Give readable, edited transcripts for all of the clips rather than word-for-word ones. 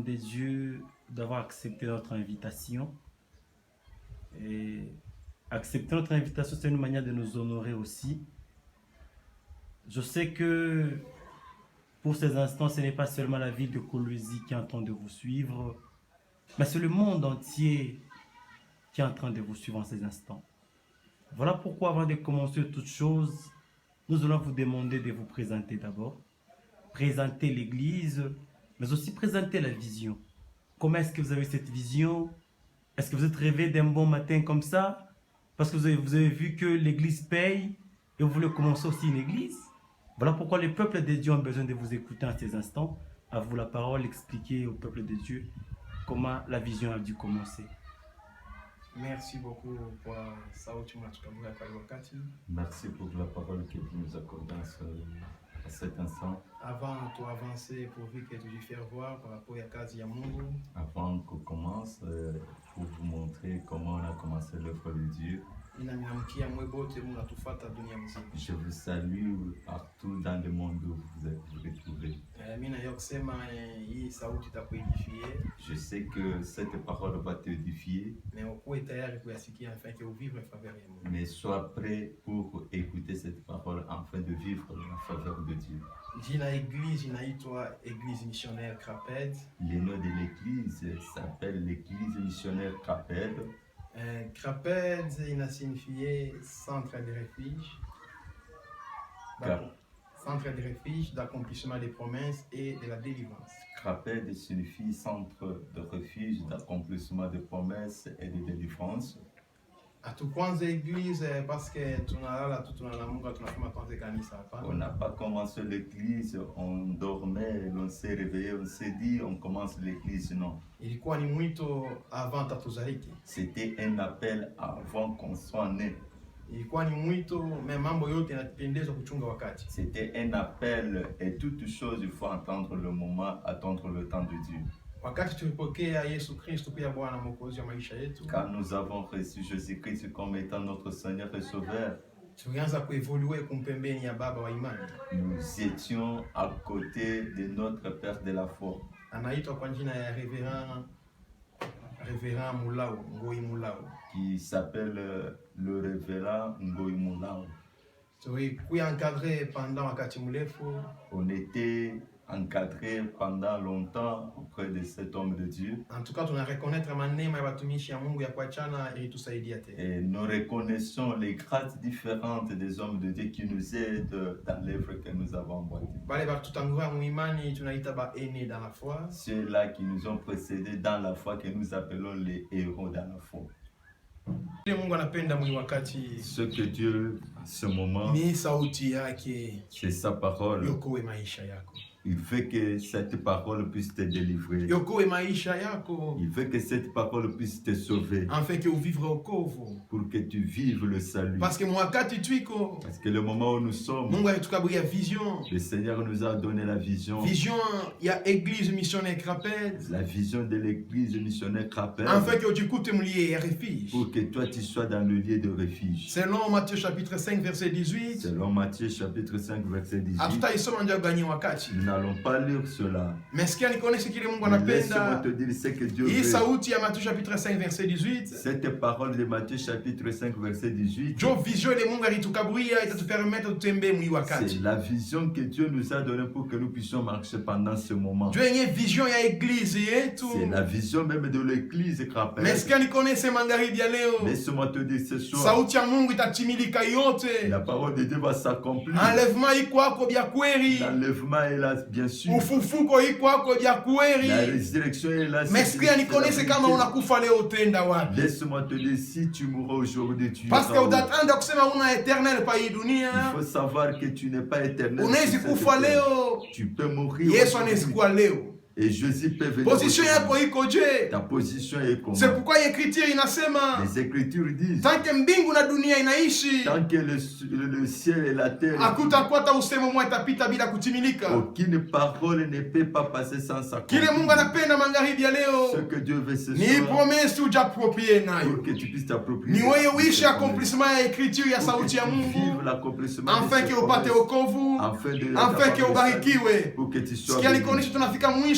des dieux d'avoir accepté notre invitation. Et accepter notre invitation, c'est une manière de nous honorer aussi. Je sais que pour ces instants, ce n'est pas seulement la ville de Kolwezi qui est en train de vous suivre, mais c'est le monde entier qui est en train de vous suivre en ces instants. Voilà pourquoi, avant de commencer toute chose, nous allons vous demander de vous présenter d'abord. Présenter l'Église, mais aussi présenter la vision. Comment est-ce que vous avez cette vision? Est-ce que vous êtes rêvé d'un bon matin comme ça? Parce que vous avez vu que l'Église paye et vous voulez commencer aussi une Église? Voilà pourquoi le peuple de Dieu a besoin de vous écouter en ces instants. À vous la parole, expliquer au peuple de Dieu comment la vision a dû commencer. Merci beaucoup pour sauti mnatukambuka kwa wakati. Merci pour la parole que tu nous accordes à cet instant. Avant de avancer pour vous que tu faire voir par rapport à kazi ya Mungu. Avant qu'on commence, pour vous montrer comment on a commencé l'œuvre de Dieu. Je vous salue partout dans le monde où vous êtes retrouvés. Je sais que cette parole va t'édifier. Mais sois prêt pour écouter cette parole afin de vivre la faveur de Dieu. Le nom de l'église s'appelle l'église missionnaire Kraped. Kraped signifie centre de refuge. Centre de refuge, d'accomplissement des promesses et de la délivrance. Kraped signifie centre de refuge, d'accomplissement des promesses et de délivrance. Hatukuanza église parce que on n'a pas commencé l'église, on dormait, on s'est réveillé, on s'est dit on commence l'église, non. C'était un appel avant qu'on soit né. C'était un appel et toute chose, il faut attendre le moment, attendre le temps de Dieu. Quand nous avons reçu Jésus-Christ comme étant notre Seigneur et Sauveur, nous étions à côté de notre Père de la foi. Qui s'appelle le révérend Ngoi Mulao. On était encadré pendant longtemps auprès de cet homme de Dieu. En tout cas, et nous reconnaissons les grâces différentes des hommes de Dieu qui nous aident dans l'œuvre que nous avons emboîtée. Ceux-là qui nous ont précédés dans la foi, que nous appelons les héros dans la foi. Ce que Dieu, à ce moment, c'est sa parole. Il veut que cette parole puisse te délivrer. Il veut que cette parole puisse te sauver. Pour que tu vives le salut. Parce que le moment où nous sommes, le Seigneur nous a donné la vision. La vision de l'église missionnaire Kraped. Pour que toi tu sois dans le lieu de refuge. Selon Matthieu chapitre 5 verset 18. Selon Matthieu chapitre 5 verset 18. Nous n'allons pas lire cela. Mais ce qu'il connaît, c'est qu'il laisse-moi te dire ce que Dieu veut. Matthieu chapitre 5 verset 18. Cette parole de Matthieu chapitre 5 verset 18. C'est la vision que Dieu nous a donnée pour que nous puissions marcher pendant ce moment. C'est la vision même de l'église Kraped. Laisse-moi te dire ce soir. La parole de Dieu va s'accomplir. L'enlèvement est là, bien sûr. La résurrection est là. Laisse-moi te dire, si tu mourras aujourd'hui, tu parce que il faut savoir que tu n'es pas éternel. Tu peux mourir. Et Jésus peut venir. Ta position est comment? C'est pourquoi l'écriture les Écritures disent. Tant que le ciel et la terre. Aucune parole ne peut pas passer sans s'accomplir. Ce que Dieu veut ce soir. Pour que tu puisses t'approprier. Vivre l'accomplissement. Afin que pour que tu sois béni.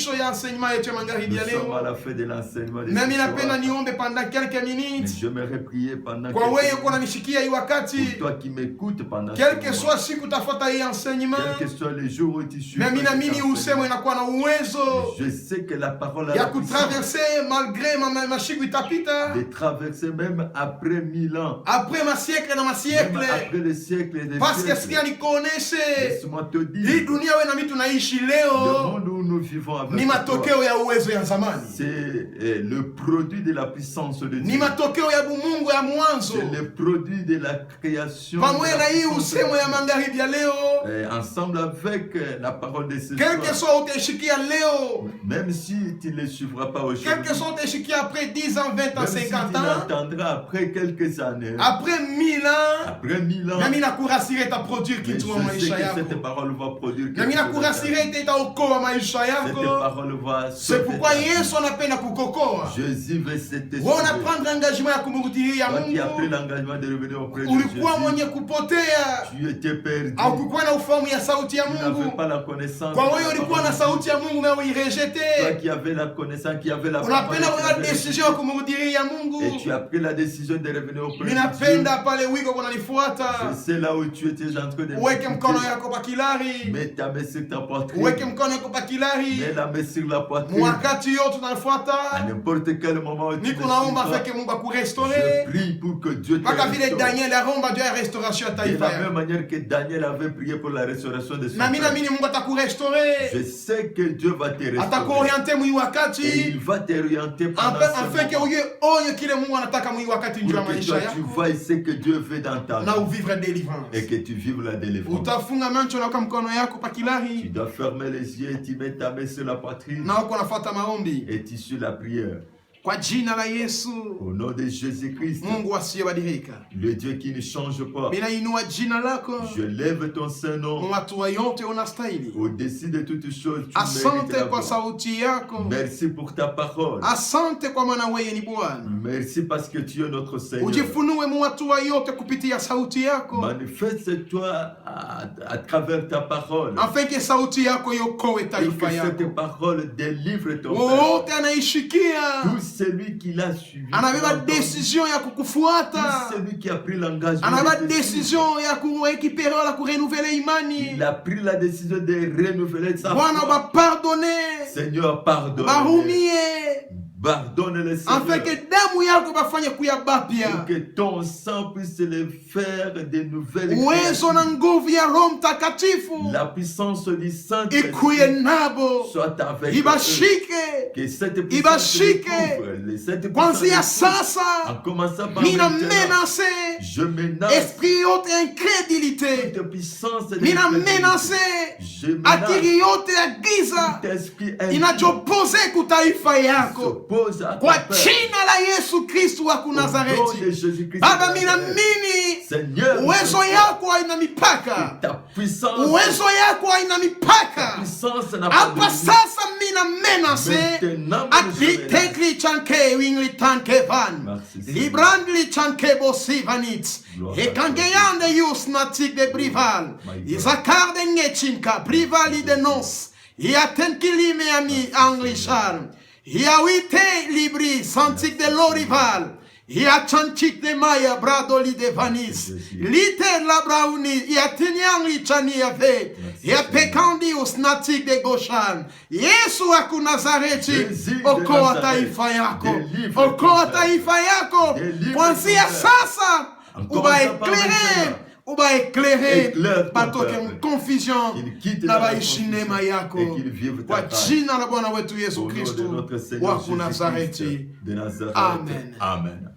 mwisho ya enseignement yetu ya magharibi ya leo. Nous sommes à la fin de l'enseignement de Na mimi ce soir. napenda niombe pendant quelques minutes. Mais j'aimerais prier pendant Kwa wewe uko unanishikia hii wakati. pour toi qui m'écoutes pendant Quel que soit siku utafuata hii enseignement. quel que soit les jours où tu suis. Mimi naamini usemo inakuwa na uwezo. Je sais que la parole a ya la puissance kutraverser malgré mashiku itapita. de traverser même après 1000 ans. Après ma siècle na ma siècle. Même après le siècle des Parce que siècles. sikia nikoneshe. Laisse-moi te dire. Hii dunia wewe na mimi tunaishi Le leo. monde où nous vivons avec Ni matokeo ya uwezo ya zamani. c'est le produit de la puissance de Dieu. Ni matokeo ya bumungu ya mwanzo. C'est le produit de la création. Pamoja na hii usemo ya magharibi ya leo. Ensemble avec la parole de ce Quel que soit utaishikia leo. Même si tu ne le suivras pas aujourd'hui. Quel que soit utaishikia après 10 ans, 20 ans, 50 ans. Tu l'entendras après quelques années. Après 1000 ans. Après 1000 ans. Na mimi nakurasire ta produire kitu wa maisha yako. Cette parole va produire. Na mimi nakurasire itaokoa maisha yako. Cette parole va. C'est pourquoi Yesu anapenda kukokoa. Jésus veut cette wewe unaprendre engagement ya kumrudilia Mungu. Qui a pris l'engagement de revenir auprès de Jésus. Ulikuwa mwenye kupotea. Tu étais perdu. Au kukuwa na ufahamu ya sauti ya Mungu. Tu n'avais pas la connaissance. Kwa wewe ulikuwa na sauti ya Mungu na uirejeté. Toi qui avais la connaissance, qui avait la parole. Unapenda kwa decision ya kumrudilia Mungu. Et tu as pris la décision de revenir auprès de Dieu. Ninapenda pale wiko kunanifuata. Je sais là où tu étais en train de. Uweke mkono yako pa kilari. Mets ta main sur ta poitrine. Uweke mkono yako pa kilari. Mets la main sur la poitrine. Wakati yote tunafuata. À n'importe quel moment. Niko naomba feke Mungu akurestore. Je prie pour que Dieu te restaure. Paka vile Daniel aromba Dieu ya restauration ya taifa. De la même manière que Daniel avait prié pour la restauration de son peuple. Na mimi naamini Mungu atakurestore. Je sais que Dieu va te restaurer. Atakuorienter mwi wakati. Et il va t'orienter pendant afin que uye onye kile Mungu anataka mwi wakati njoo maisha yako. Tu vois ce que Dieu veut dans ta vie. Na uvivre délivrance. Et que tu vives la délivrance. Utafunga macho na mkono yako pa kilari. Tu dois fermer les yeux et tu mets ta main sur la poitrine. Na uko nafuata maombi. Et tu suis la prière. Kwa jina la Yesu. Au nom de Jésus-Christ. Mungu asiyebadilika. Le Dieu qui ne change pas. Ninainua jina lako. Je lève ton saint nom. Hatua yote unastahili. Au-dessus de toutes choses, tu asante kwa sauti yako. Merci pour ta parole. Asante kwa maana wewe ni Bwana. Merci parce que tu es notre Seigneur. Ujifunue hatua yote kupitia sauti yako. Manifeste-toi à travers ta parole. Afin que sauti yako yokoe taifa yako. Que cette parole délivre ton peuple. Wote anaishikia. Celui qui l'a suivi. Anabeba décision ya kukufuata. Celui qui a pris l'engagement. Anabeba décision ya kurécupérer la renouveler imani. Il a pris la décision de renouveler sa foi. Bwana ba pardonner. Seigneur, pardonne. Barumie. Pardonne-le, Seigneur. Afin que damu yako bafanye kuyabapia. Pour que ton sang puisse le faire de nouvelles. Uwezo na nguvu ya Roho Mtakatifu. La puissance du Saint-Esprit ikuye nabo. soit avec ibashike. Que cette puissance ibashike. Kwanzia sasa. En commençant par mina menace. Je menace. Esprit yote ya incrédulité. Toute puissance de mina menace. Akili yote ya giza. Inachopose kutaifa yako. Kwa jina la Yesu Kristo wa Nazareti. Baba minaamini uwezo yako haina mipaka. Uwezo yako haina mipaka. Hapa sasa mina menase. Aklitekli chanke wingli tanke van. Librandli chanke bosivanit. Ekangeyande yus natik de brival. Isakarde ngechinka brivali de nos. Iatenkilime ami anglishan. Iawite libri santik de lorival. Ia chanchik de maya bradoli de vanis. Lite la brauni. Ia tinyang li chani ave. Ia pekandi usnatik de goshan. Yesu aku Nazareti. Okoa taifa yako. Okoa taifa yako. Kwanzia sasa. Uba éclairer batoke confusion na baishinema yako kwa jina la Bwana wetu Yesu Kristo wa Nazareti. Amen. Amen.